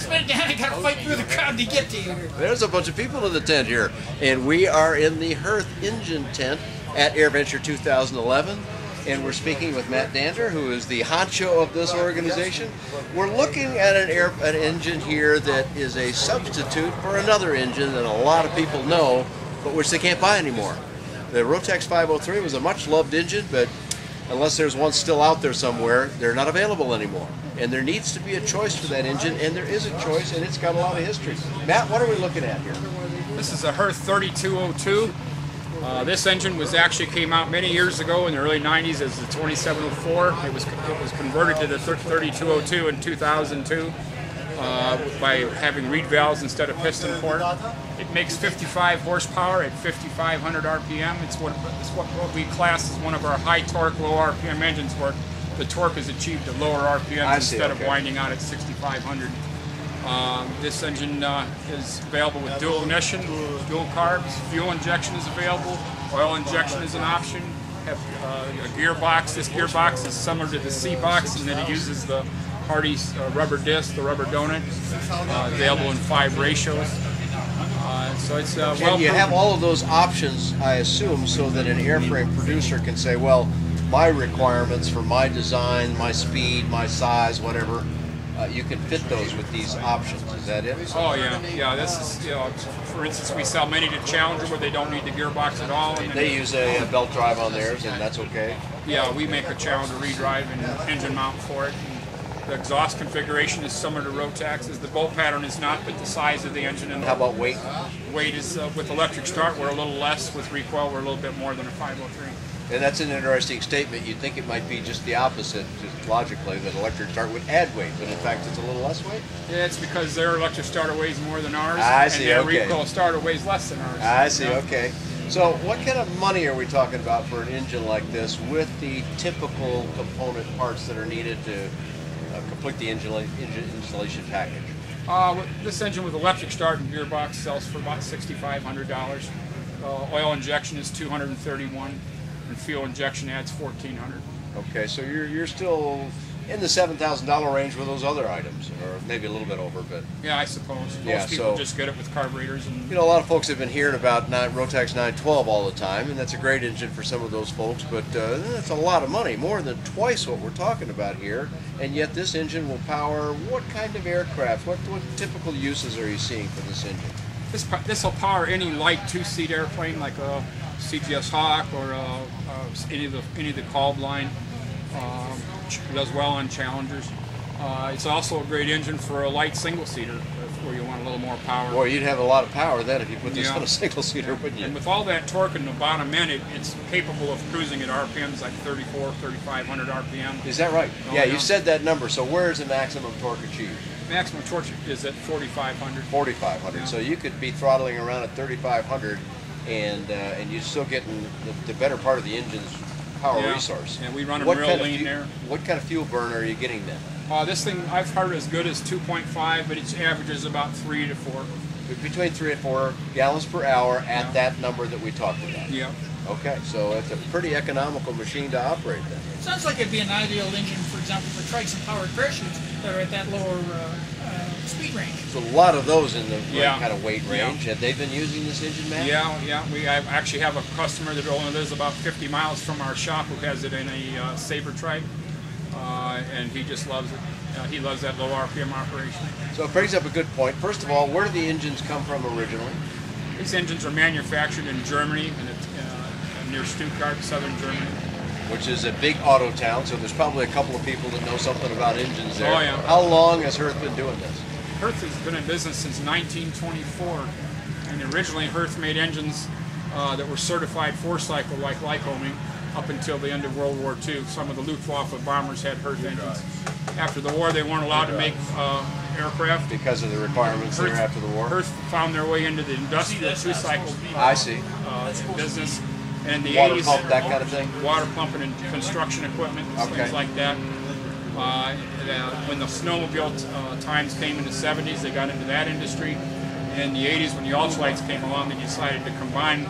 Spin it down. I gotta fight through the crowd to get to you. There's a bunch of people in the tent here, and we are in the Hirth engine tent at AirVenture 2011, and we're speaking with Matt Dander, who is the honcho of this organization. We're looking at an engine here that is a substitute for another engine that a lot of people know, but which they can't buy anymore. The Rotax 503 was a much-loved engine, but unless there's one still out there somewhere, they're not available anymore. And there needs to be a choice for that engine, and there is a choice, and it's got a lot of history. Matt, what are we looking at here? This is a Hirth 3202. This engine came out many years ago in the early 90s as the 2704. It was converted to the 3202 in 2002 by having reed valves instead of piston port. It makes 55 horsepower at 5,500 RPM. It's what we class as one of our high torque, low RPM engines where the torque is achieved at lower RPMs instead of winding out at 6,500. This engine is available with dual ignition, dual carbs, fuel injection is available, oil injection is an option. Have a gearbox. This gearbox is similar to the C box in that it uses the Hardy's rubber disc, the rubber donut, available in 5 ratios. So it's well. You have all of those options, I assume, so that an airframe producer can say, well, my requirements for my design, my speed, my size, whatever, you can fit those with these options. Is that it? Oh yeah. This is, for instance, we sell many to Challenger where they don't need the gearbox at all. And they use a belt drive on theirs, and that's okay. Yeah, we make a Challenger redrive and engine mount for it. The exhaust configuration is similar to Rotax's. The bolt pattern is not, but the size of the engine. And how about weight? Weight is, with electric start, we're a little less. With recoil, we're a little bit more than a 503. And that's an interesting statement. You'd think it might be just the opposite, just logically, that electric start would add weight, but in fact it's a little less weight? Yeah, it's because their electric starter weighs more than ours, I see, and their recoil starter weighs less than ours. I see, okay. So what kind of money are we talking about for an engine like this with the typical component parts that are needed to complete the engine installation package? This engine with electric start and gearbox sells for about $6,500. Oil injection is $231, and fuel injection adds $1,400. Okay, so you're still in the $7,000 range with those other items, or maybe a little bit over, but yeah, I suppose most people just get it with carburetors. And a lot of folks have been hearing about Rotax 912 all the time, and that's a great engine for some of those folks, but that's a lot of money, more than twice what we're talking about here. And yet this engine will power what kind of aircraft? What typical uses are you seeing for this engine? This will power any light 2-seat airplane like a CGS Hawk or any of the Kolb line. Does well on Challengers. It's also a great engine for a light single-seater where you want a little more power. Boy, you'd have a lot of power then if you put this on a single-seater, wouldn't you? And with all that torque in the bottom end, it's capable of cruising at RPMs like 3,500 RPM. Is that right? Yeah, you said that number. So where is the maximum torque achieved? Maximum torque is at 4,500. 4,500. Yeah. So you could be throttling around at 3,500, and you're still getting the better part of the engine's power resource. Yeah, we run them real lean there. What kind of fuel burn are you getting then? This thing, I've heard as good as 2.5, but it averages about 3 to 4. Between 3 and 4 gallons per hour at that number that we talked about. Yeah. Okay, so it's a pretty economical machine to operate then. Sounds like it'd be an ideal engine, for example, for trikes and powered parachutes that are at that lower speed range. There's a lot of those in the right kind of weight range. Have they been using this engine, Matt? Yeah. I actually have a customer that only lives about 50 miles from our shop who has it in a Sabre trike, and he just loves it. He loves that low RPM operation. So it brings up a good point. First of all, where do the engines come from originally? These engines are manufactured in Germany, near Stuttgart, southern Germany. Which is a big auto town, so there's probably a couple of people that know something about engines there. Oh, yeah. How long has Hirth been doing this? Hirth has been in business since 1924, and originally Hirth made engines that were certified 4-cycle like Lycoming up until the end of World War II. Some of the Luftwaffe bombers had Hirth engines. After the war, they weren't allowed to make aircraft. Because of the requirements there after the war? Hirth found their way into the industrial 2-cycle business. And in the water 80s, pump, that kind of thing? Water pumping and construction equipment, things like that. When the snowmobile times came in the 70s, they got into that industry. In the 80s, when the ultralights came along, they decided to combine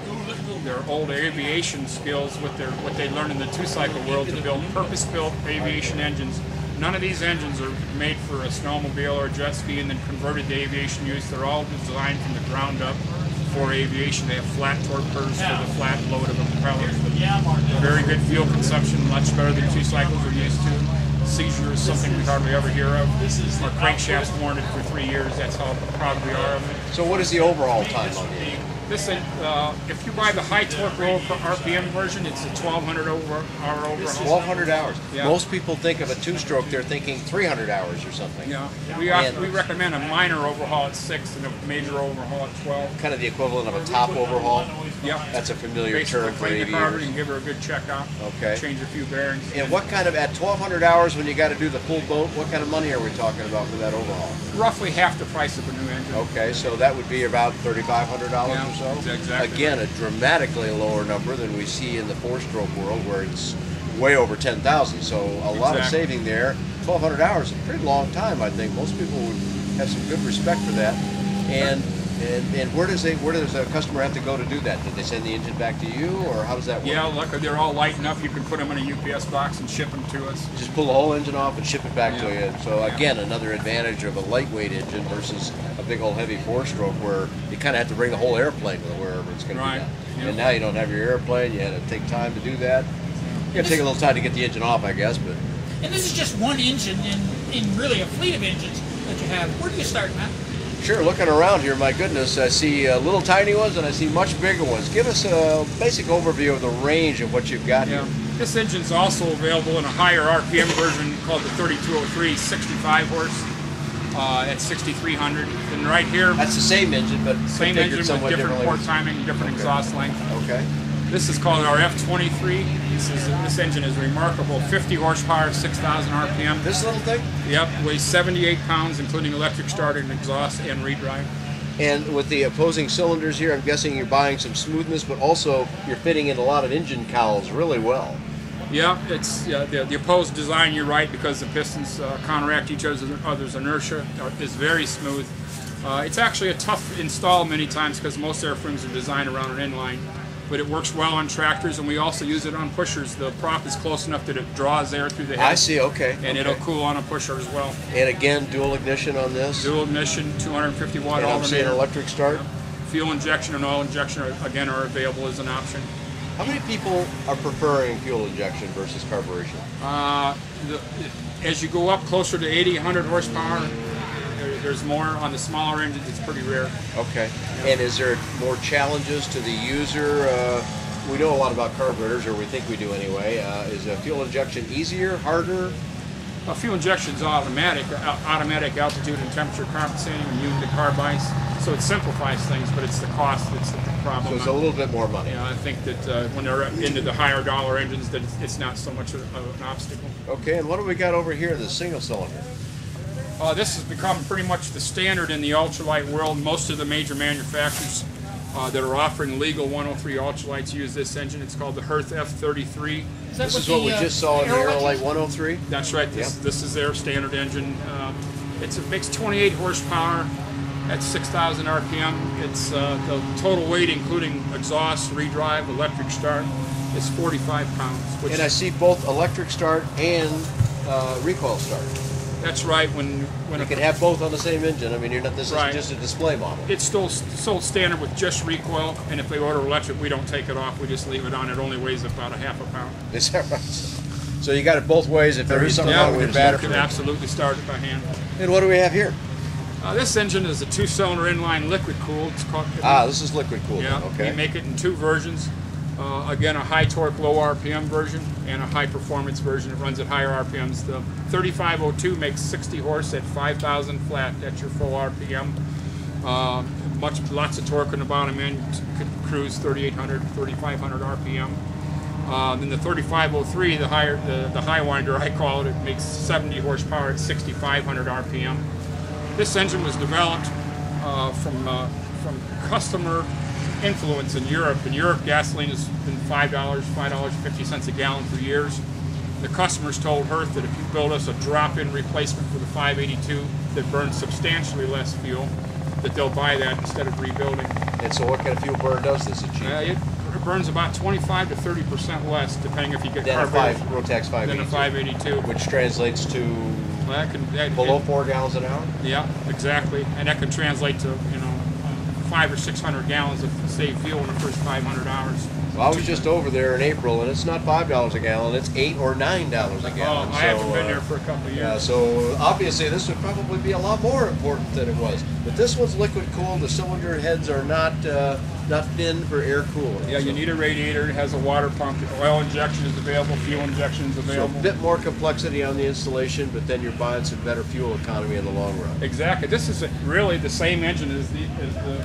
their old aviation skills with what they learned in the 2-cycle world to build purpose-built aviation engines none of these engines are made for a snowmobile or a jet ski and then converted to aviation use. They're all designed from the ground up for aviation. They have flat torque curves for the flat load of a propeller. Very good fuel consumption, much better than 2 cycles we're used to. Seizure is something we hardly ever hear of. Our crankshaft's warranted for 3 years. That's how proud we are of it. So what is the overall time on the engine? This, if you buy the high torque low RPM version, it's a 1,200 hour overhaul. 1,200 hours. Yeah. Most people think of a two-stroke, they're thinking 300 hours or something. Yeah, we recommend a minor overhaul at 6 and a major overhaul at 12. Kind of the equivalent of a top overhaul. Yep. That's a familiar term for clean the aviators. carburetor and give her a good check out. Okay. Change a few bearings. And what kind of, at 1,200 hours when you got to do the full boat, what kind of money are we talking about for that overhaul? Roughly half the price of a new engine. Okay, so that would be about $3,500 or so? Exactly. Again, a dramatically lower number than we see in the 4-stroke world where it's way over 10,000. So a lot of saving there. 1,200 hours is a pretty long time, I think. Most people would have some good respect for that. And where does a customer have to go to do that? Did they send the engine back to you, or how does that work? Yeah, luckily they're all light enough. You can put them in a UPS box and ship them to us. Just pull the whole engine off and ship it back to you. So again, another advantage of a lightweight engine versus a big old heavy 4-stroke where you kind of have to bring the whole airplane to wherever it's going to be done. Yep. And now you don't have your airplane. You had to take time to do that. You got to take a little time to get the engine off, I guess. But and this is just one engine in really a fleet of engines that you have. Where do you start, Matt? Sure, looking around here, my goodness, I see little tiny ones and I see much bigger ones. Give us a basic overview of the range of what you've got here. This engine's also available in a higher RPM version called the 3203, 65 horse at 6,300. And right here, that's the same engine, but same engine with different port timing, different exhaust length. Okay. This is called our F23. This engine is remarkable. 50 horsepower, 6,000 RPM. This little thing? Yep, weighs 78 pounds, including electric starter and exhaust and redrive. And with the opposing cylinders here, I'm guessing you're buying some smoothness, but also you're fitting in a lot of engine cowls really well. Yeah, it's the opposed design. You're right, because the pistons counteract each other's inertia. Is very smooth. It's actually a tough install many times because most airframes are designed around an inline. But it works well on tractors, and we also use it on pushers. The prop is close enough that it draws air through the head. I see, okay. And it'll cool on a pusher as well. And again, dual ignition on this? Dual ignition, 250 watt and alternator. I'm seeing electric start? Yeah. Fuel injection and oil injection, again, are available as an option. How many people are preferring fuel injection versus carburation? As you go up closer to 80, 100 horsepower, there's more. On the smaller engines, it's pretty rare. Okay. And is there more challenges to the user? We know a lot about carburetors, or we think we do anyway. Is fuel injection easier, harder? Fuel injection is automatic altitude and temperature compensating, immune to carb ice. So it simplifies things, but it's the cost that's the problem. So it's a little bit more money. Yeah, I think that when they're into the higher dollar engines, that it's not so much of an obstacle. Okay, and what do we got over here, the single cylinder? This has become pretty much the standard in the ultralight world. Most of the major manufacturers that are offering legal 103 ultralights use this engine. It's called the Hirth F33. This is what we just saw in the Aerolite 103? That's right. This is their standard engine. It makes 28 horsepower at 6,000 RPM. It's the total weight, including exhaust, redrive, electric start, is 45 pounds. And I see both electric start and recoil start. That's right. When you can have both on the same engine. I mean, you're not. This is just a display model. It's still sold standard with just recoil, and if they order electric, we don't take it off. We just leave it on. It only weighs about a half a pound. Is that right? So you got it both ways. If there is something wrong with your battery, you can absolutely start it by hand. And what do we have here? This engine is a 2-cylinder inline liquid cooled. It's called. This is liquid cooled. Yeah. Okay. We make it in 2 versions. Again, a high torque, low RPM version, and a high performance version. It runs at higher RPMs. The 3502 makes 60 horse at 5,000 flat. That's your full RPM. Lots of torque in the bottom end. You could cruise 3,800, 3,500 RPM. Then the 3503, the high winder, I call it, it makes 70 horsepower at 6,500 RPM. This engine was developed from customer influence in Europe. In Europe, gasoline has been $5.50 a gallon for years. The customers told Hirth that if you build us a drop-in replacement for the 582 that burns substantially less fuel, that they'll buy that instead of rebuilding. And so what kind of fuel burn does this achieve? it burns about 25 to 30% less, depending if you get Then a carburetor Rotax 582. than a 582. Which translates to Well, below 4 gallons an hour? Yeah, exactly. And that can translate to, 500 or 600 gallons of saved fuel in the first 500 hours. Well, I was just over there in April, and it's not $5 a gallon; it's $8 or $9 a gallon. I haven't been there for a couple of years. Yeah, so obviously this would probably be a lot more important than it was. But this one's liquid cooled. The cylinder heads are not thin for air cooling. Yeah, you need a radiator. It has a water pump. Oil injection is available. Fuel injection is So available. a bit more complexity on the installation, but then you're buying some better fuel economy in the long run. Exactly. This is really the same engine as the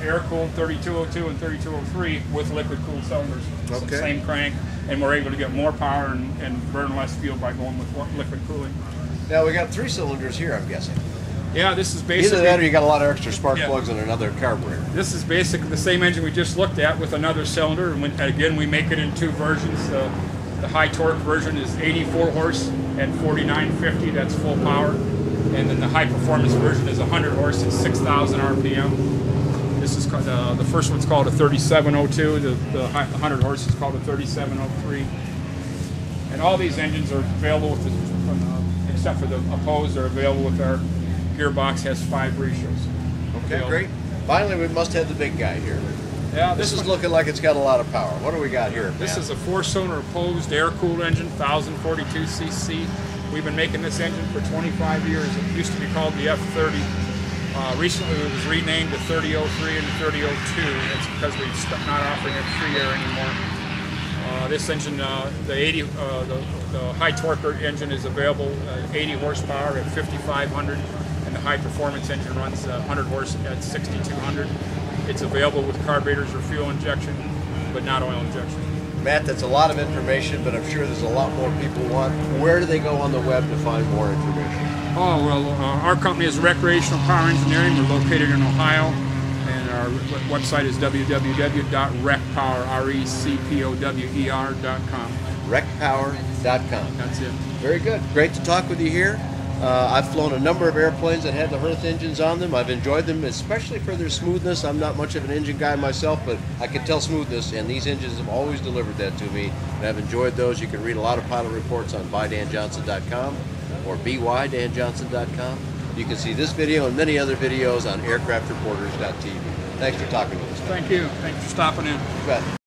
air-cooled 3202 and 3203 with liquid-cooled cylinders. It's the Okay. same crank, and we're able to get more power and burn less fuel by going with liquid cooling. Now we got 3 cylinders here, I'm guessing. Yeah, this is basically... Either that or you got a lot of extra spark Yeah. plugs and another carburetor. This is basically the same engine we just looked at with another cylinder, and again we make it in 2 versions. The high torque version is 84 horse at 4950, that's full power, and then the high performance version is 100 horse at 6,000 RPM. This is the first one's called a 3702. The 100 horse is called a 3703. And all these engines are available with except for the opposed, are available with our gearbox. Has 5 ratios. Okay, great. Finally, we must have the big guy here. Yeah, This is looking like it's got a lot of power. What do we got here? This Matt? is a 4-cylinder opposed air-cooled engine, 1042 cc. We've been making this engine for 25 years. It used to be called the F30. Recently, it was renamed the 3003 and the 3002. That's because we're not offering it free air anymore. This engine, the high torque engine is available 80 horsepower at 5,500, and the high performance engine runs 100 horse at 6,200. It's available with carburetors or fuel injection, but not oil injection. Matt, that's a lot of information, but I'm sure there's a lot more people want. Where do they go on the web to find more information? Oh, well, our company is Recreational Power Engineering. We're located in Ohio, and our website is www.recpower.com. Recpower.com. That's it. Very good. Great to talk with you here. I've flown a number of airplanes that had the Hirth engines on them. I've enjoyed them, especially for their smoothness. I'm not much of an engine guy myself, but I can tell smoothness, and these engines have always delivered that to me, and I've enjoyed those. You can read a lot of pilot reports on bydanjohnson.com or bydanjohnson.com. You can see this video and many other videos on aircraftreporters.tv. Thanks for talking with us. Thank you. Thanks for stopping in. You bet.